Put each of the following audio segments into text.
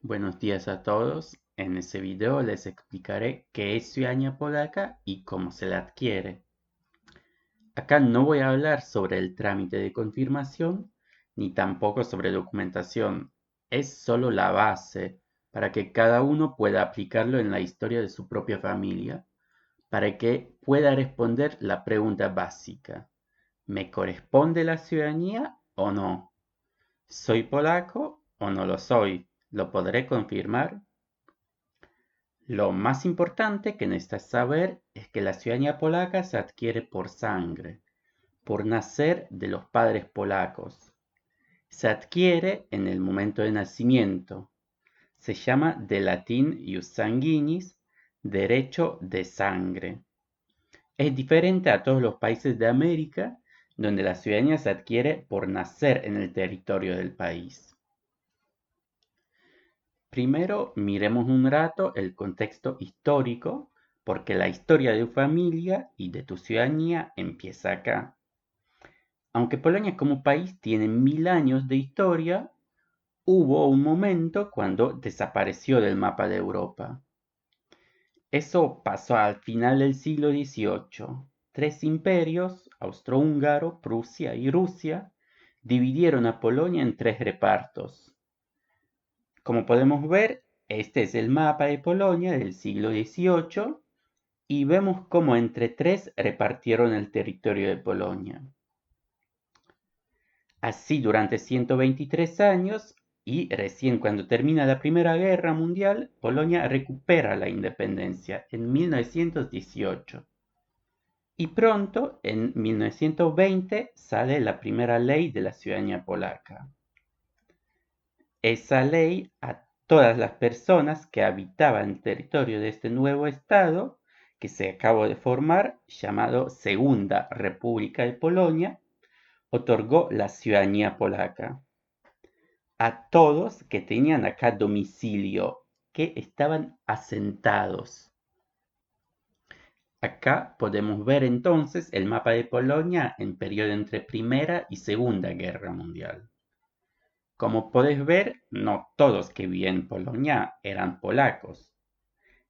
Buenos días a todos. En este video les explicaré qué es ciudadanía polaca y cómo se la adquiere. Acá no voy a hablar sobre el trámite de confirmación ni tampoco sobre documentación. Es solo la base para que cada uno pueda aplicarlo en la historia de su propia familia, para que pueda responder la pregunta básica: ¿me corresponde la ciudadanía o no? ¿Soy polaco o no lo soy? ¿Lo podré confirmar? Lo más importante que necesitas saber es que la ciudadanía polaca se adquiere por sangre, por nacer de los padres polacos. Se adquiere en el momento de nacimiento. Se llama de latín ius sanguinis, derecho de sangre. Es diferente a todos los países de América, donde la ciudadanía se adquiere por nacer en el territorio del país. Primero miremos un rato el contexto histórico, porque la historia de tu familia y de tu ciudadanía empieza acá. Aunque Polonia como país tiene 1000 años de historia, hubo un momento cuando desapareció del mapa de Europa. Eso pasó al final del siglo XVIII. Tres imperios, austrohúngaro, Prusia y Rusia, dividieron a Polonia en tres repartos. Como podemos ver, este es el mapa de Polonia del siglo XVIII y vemos cómo entre tres repartieron el territorio de Polonia. Así durante 123 años y recién cuando termina la Primera Guerra Mundial, Polonia recupera la independencia en 1918. Y pronto, en 1920, sale la primera ley de la ciudadanía polaca. Esa ley a todas las personas que habitaban el territorio de este nuevo estado que se acabó de formar, llamado Segunda República de Polonia, otorgó la ciudadanía polaca a todos que tenían acá domicilio, que estaban asentados. Acá podemos ver entonces el mapa de Polonia en periodo entre Primera y Segunda Guerra Mundial. Como podés ver, no todos que vivían en Polonia eran polacos.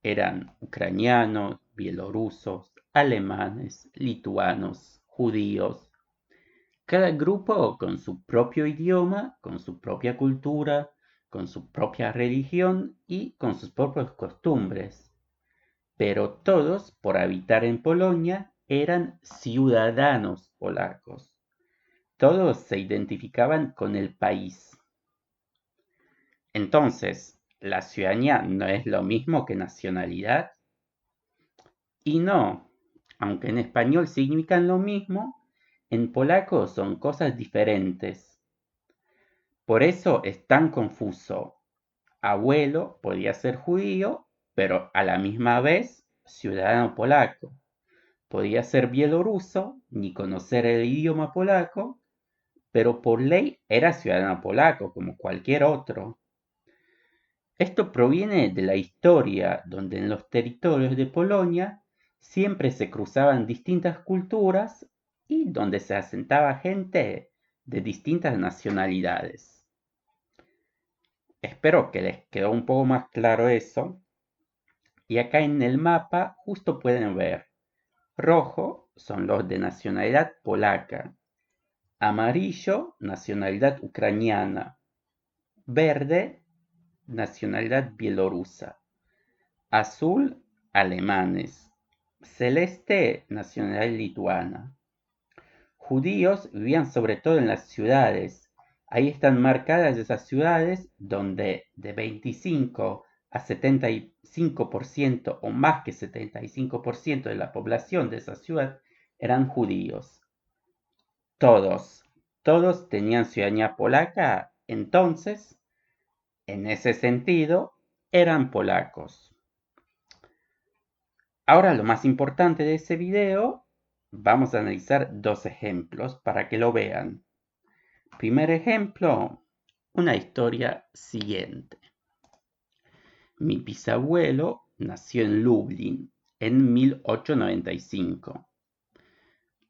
Eran ucranianos, bielorrusos, alemanes, lituanos, judíos. Cada grupo con su propio idioma, con su propia cultura, con su propia religión y con sus propias costumbres. Pero todos, por habitar en Polonia, eran ciudadanos polacos. Todos se identificaban con el país. Entonces, ¿la ciudadanía no es lo mismo que nacionalidad? Y no, aunque en español significan lo mismo, en polaco son cosas diferentes. Por eso es tan confuso. Abuelo podía ser judío, pero a la misma vez ciudadano polaco. Podía ser bielorruso, ni conocer el idioma polaco, pero por ley era ciudadano polaco como cualquier otro. Esto proviene de la historia, donde en los territorios de Polonia siempre se cruzaban distintas culturas y donde se asentaba gente de distintas nacionalidades. Espero que les quedó un poco más claro eso. Y acá en el mapa justo pueden ver, rojo son los de nacionalidad polaca, amarillo nacionalidad ucraniana, verde nacionalidad bielorrusa, azul alemanes, celeste nacionalidad lituana. Judíos vivían sobre todo en las ciudades. Ahí están marcadas esas ciudades donde de 25 a 75% o más que 75% de la población de esa ciudad eran judíos. Todos tenían ciudadanía polaca, entonces, en ese sentido, eran polacos. Ahora lo más importante de ese video, vamos a analizar dos ejemplos para que lo vean. Primer ejemplo, una historia siguiente. Mi bisabuelo nació en Lublin en 1895,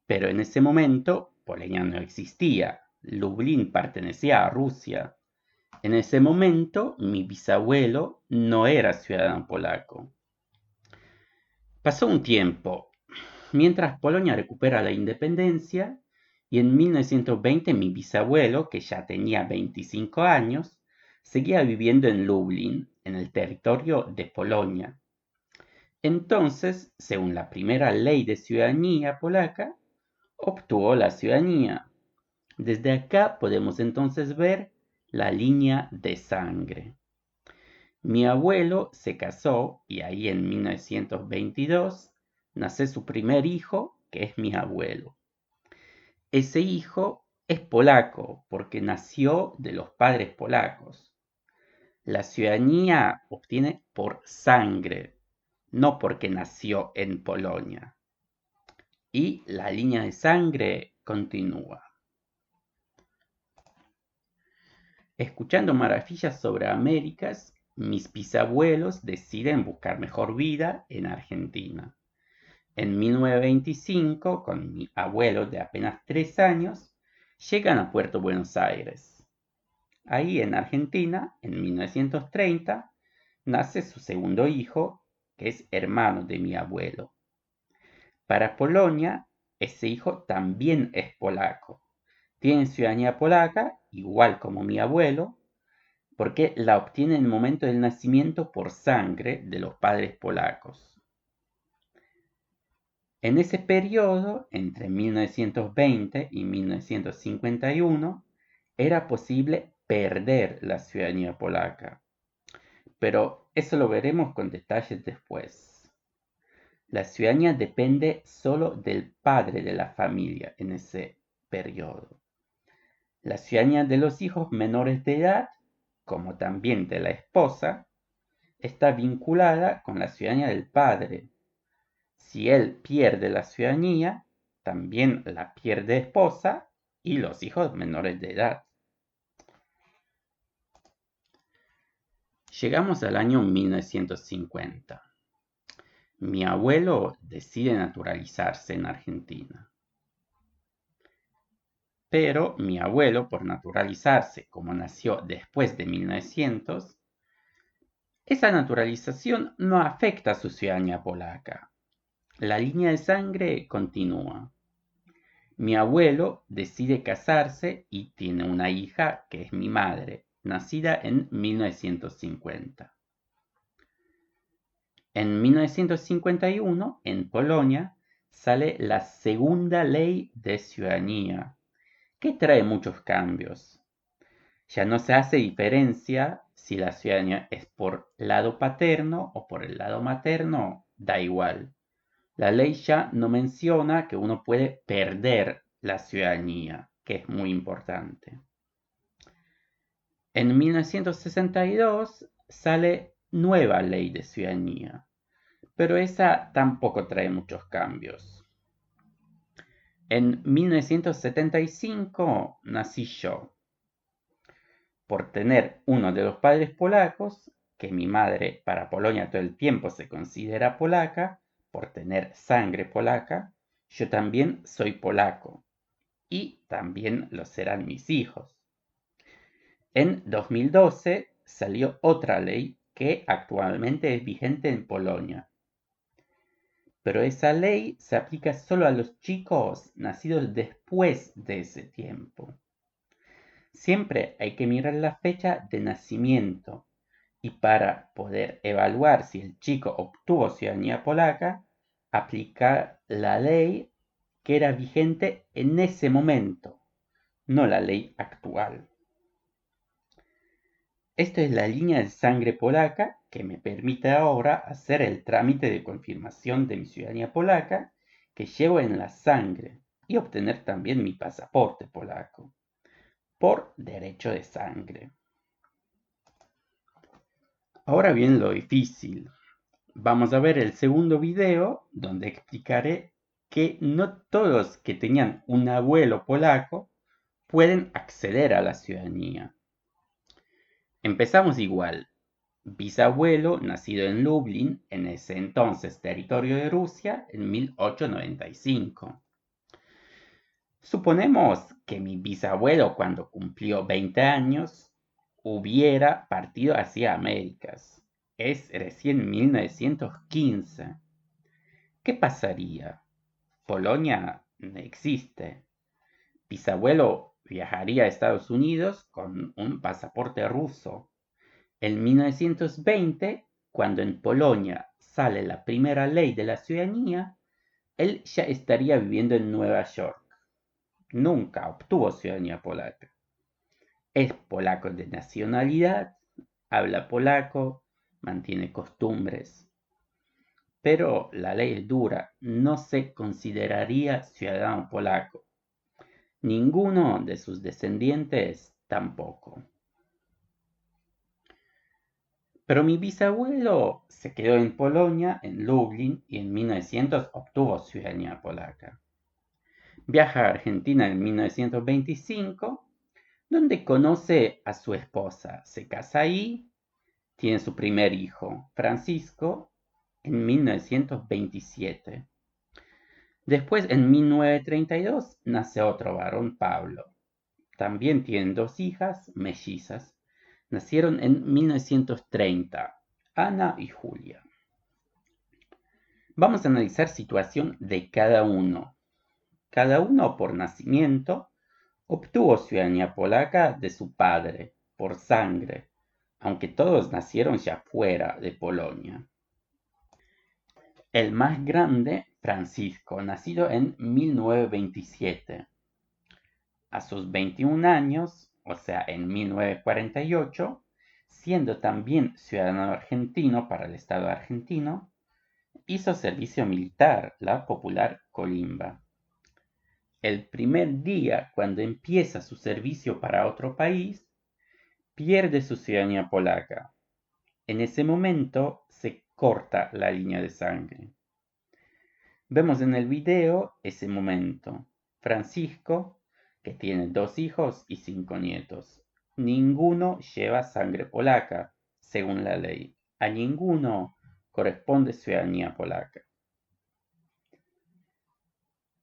pero en ese momento Polonia no existía. Lublin pertenecía a Rusia En ese momento, mi bisabuelo no era ciudadano polaco. Pasó un tiempo, mientras Polonia recupera la independencia, y en 1920 mi bisabuelo, que ya tenía 25 años, seguía viviendo en Lublin, en el territorio de Polonia. Entonces, según la primera ley de ciudadanía polaca, obtuvo la ciudadanía. Desde acá podemos entonces ver la línea de sangre. Mi abuelo se casó y ahí en 1922 nace su primer hijo, que es mi abuelo. Ese hijo es polaco porque nació de los padres polacos. La ciudadanía obtiene por sangre, no porque nació en Polonia. Y la línea de sangre continúa. Escuchando maravillas sobre Américas, mis bisabuelos deciden buscar mejor vida en Argentina. En 1925, con mi abuelo de apenas 3 años, llegan a Puerto Buenos Aires. Ahí en Argentina, en 1930, nace su segundo hijo, que es hermano de mi abuelo. Para Polonia, ese hijo también es polaco. Tiene ciudadanía polaca, igual como mi abuelo, porque la obtiene en el momento del nacimiento por sangre de los padres polacos. En ese periodo, entre 1920 y 1951, era posible perder la ciudadanía polaca, pero eso lo veremos con detalles después. La ciudadanía depende solo del padre de la familia en ese periodo. La ciudadanía de los hijos menores de edad, como también de la esposa, está vinculada con la ciudadanía del padre. Si él pierde la ciudadanía, también la pierde esposa y los hijos menores de edad. Llegamos al año 1950. Mi abuelo decide naturalizarse en Argentina. Pero mi abuelo, por naturalizarse como nació después de 1900, esa naturalización no afecta a su ciudadanía polaca. La línea de sangre continúa. Mi abuelo decide casarse y tiene una hija que es mi madre, nacida en 1950. En 1951, en Polonia, sale la segunda ley de ciudadanía, que trae muchos cambios. Ya no se hace diferencia si la ciudadanía es por lado paterno o por el lado materno, da igual. La ley ya no menciona que uno puede perder la ciudadanía, que es muy importante. En 1962 sale nueva ley de ciudadanía, pero esa tampoco trae muchos cambios. En 1975 nací yo. Por tener uno de los padres polacos, que mi madre para Polonia todo el tiempo se considera polaca, por tener sangre polaca, yo también soy polaco y también lo serán mis hijos. En 2012 salió otra ley que actualmente es vigente en Polonia. Pero esa ley se aplica solo a los chicos nacidos después de ese tiempo. Siempre hay que mirar la fecha de nacimiento y para poder evaluar si el chico obtuvo ciudadanía polaca, aplicar la ley que era vigente en ese momento, no la ley actual. Esta es la línea de sangre polaca que me permite ahora hacer el trámite de confirmación de mi ciudadanía polaca que llevo en la sangre y obtener también mi pasaporte polaco por derecho de sangre. Ahora bien lo difícil. Vamos a ver el segundo video donde explicaré que no todos que tenían un abuelo polaco pueden acceder a la ciudadanía. Empezamos igual. Bisabuelo nacido en Lublin, en ese entonces territorio de Rusia, en 1895. Suponemos que mi bisabuelo cuando cumplió 20 años hubiera partido hacia Américas. Es recién 1915. ¿Qué pasaría? Polonia no existe. Bisabuelo viajaría a Estados Unidos con un pasaporte ruso. En 1920, cuando en Polonia sale la primera ley de la ciudadanía, él ya estaría viviendo en Nueva York. Nunca obtuvo ciudadanía polaca. Es polaco de nacionalidad, habla polaco, mantiene costumbres. Pero la ley es dura, no se consideraría ciudadano polaco. Ninguno de sus descendientes tampoco. Pero mi bisabuelo se quedó en Polonia, en Lublin, y en 1900 obtuvo ciudadanía polaca. Viaja a Argentina en 1925, donde conoce a su esposa. Se casa ahí, tiene su primer hijo, Francisco, en 1927. Después, en 1932, nace otro varón, Pablo. También tienen dos hijas, mellizas. Nacieron en 1930, Ana y Julia. Vamos a analizar situación de cada uno. Cada uno por nacimiento obtuvo ciudadanía polaca de su padre, por sangre, aunque todos nacieron ya fuera de Polonia. El más grande, Francisco, nacido en 1927. A sus 21 años, o sea, en 1948, siendo también ciudadano argentino para el Estado argentino, hizo servicio militar, la popular Colimba. El primer día, cuando empieza su servicio para otro país, pierde su ciudadanía polaca. En ese momento se corta la línea de sangre. Vemos en el video ese momento. Francisco, que tiene 2 hijos y 5 nietos. Ninguno lleva sangre polaca, según la ley. A ninguno corresponde ciudadanía polaca.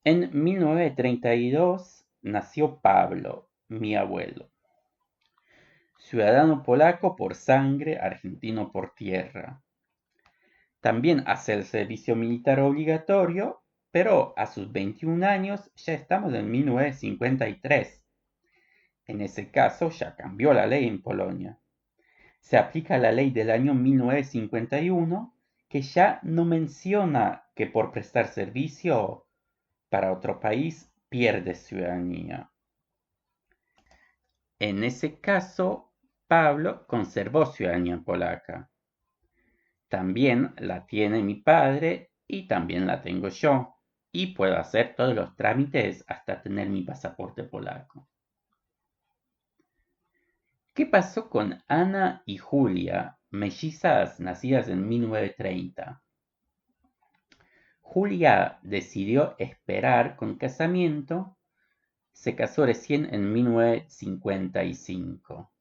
En 1932 nació Pablo, mi abuelo. Ciudadano polaco por sangre, argentino por tierra. También hace el servicio militar obligatorio, pero a sus 21 años ya estamos en 1953. En ese caso ya cambió la ley en Polonia. Se aplica la ley del año 1951 que ya no menciona que por prestar servicio para otro país pierde ciudadanía. En ese caso, Pablo conservó ciudadanía polaca. También la tiene mi padre y también la tengo yo. Y puedo hacer todos los trámites hasta tener mi pasaporte polaco. ¿Qué pasó con Ana y Julia, mellizas nacidas en 1930? Julia decidió esperar con casamiento. Se casó recién en 1955.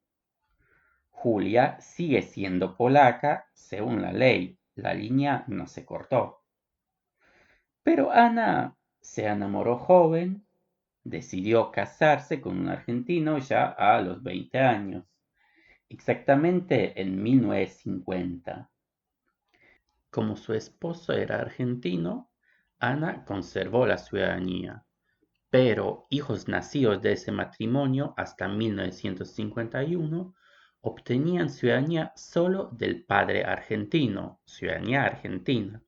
Julia sigue siendo polaca según la ley. La línea no se cortó. Pero Ana se enamoró joven, decidió casarse con un argentino ya a los 20 años, exactamente en 1950. Como su esposo era argentino, Ana conservó la ciudadanía, pero hijos nacidos de ese matrimonio hasta 1951 obtenían ciudadanía solo del padre argentino, ciudadanía argentina.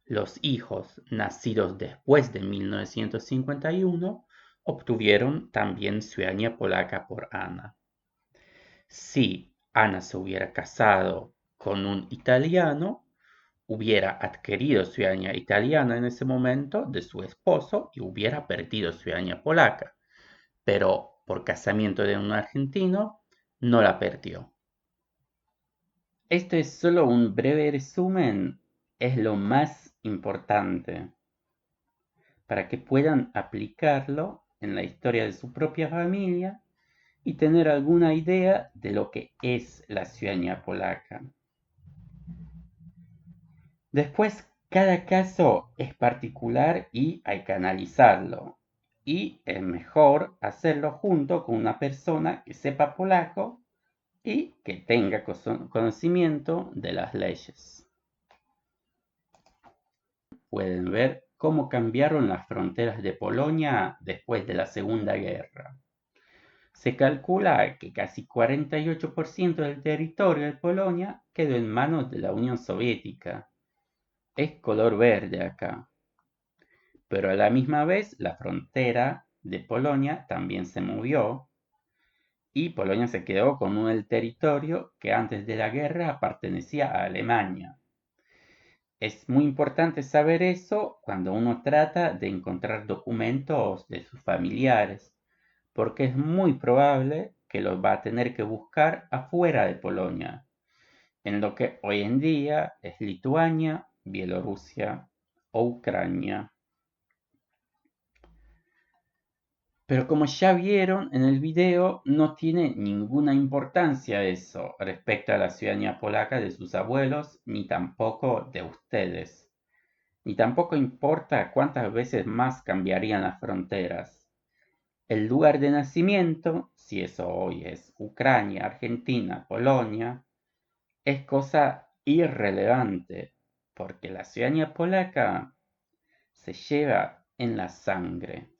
Los hijos nacidos después de 1951 obtuvieron también ciudadanía polaca por Ana. Si Ana se hubiera casado con un italiano, hubiera adquirido ciudadanía italiana en ese momento de su esposo y hubiera perdido ciudadanía polaca, pero por casamiento de un argentino no la perdió. Esto es solo un breve resumen, es lo más importante para que puedan aplicarlo en la historia de su propia familia y tener alguna idea de lo que es la ciudadanía polaca. Después, cada caso es particular y hay que analizarlo. Y es mejor hacerlo junto con una persona que sepa polaco y que tenga conocimiento de las leyes. Pueden ver cómo cambiaron las fronteras de Polonia después de la Segunda Guerra. Se calcula que casi 48% del territorio de Polonia quedó en manos de la Unión Soviética. Es color verde acá. Pero a la misma vez la frontera de Polonia también se movió y Polonia se quedó con el territorio que antes de la guerra pertenecía a Alemania. Es muy importante saber eso cuando uno trata de encontrar documentos de sus familiares, porque es muy probable que los va a tener que buscar afuera de Polonia, en lo que hoy en día es Lituania, Bielorrusia o Ucrania. Pero como ya vieron en el video, no tiene ninguna importancia eso respecto a la ciudadanía polaca de sus abuelos, ni tampoco de ustedes. Ni tampoco importa cuántas veces más cambiarían las fronteras. El lugar de nacimiento, si eso hoy es Ucrania, Argentina, Polonia, es cosa irrelevante, porque la ciudadanía polaca se lleva en la sangre.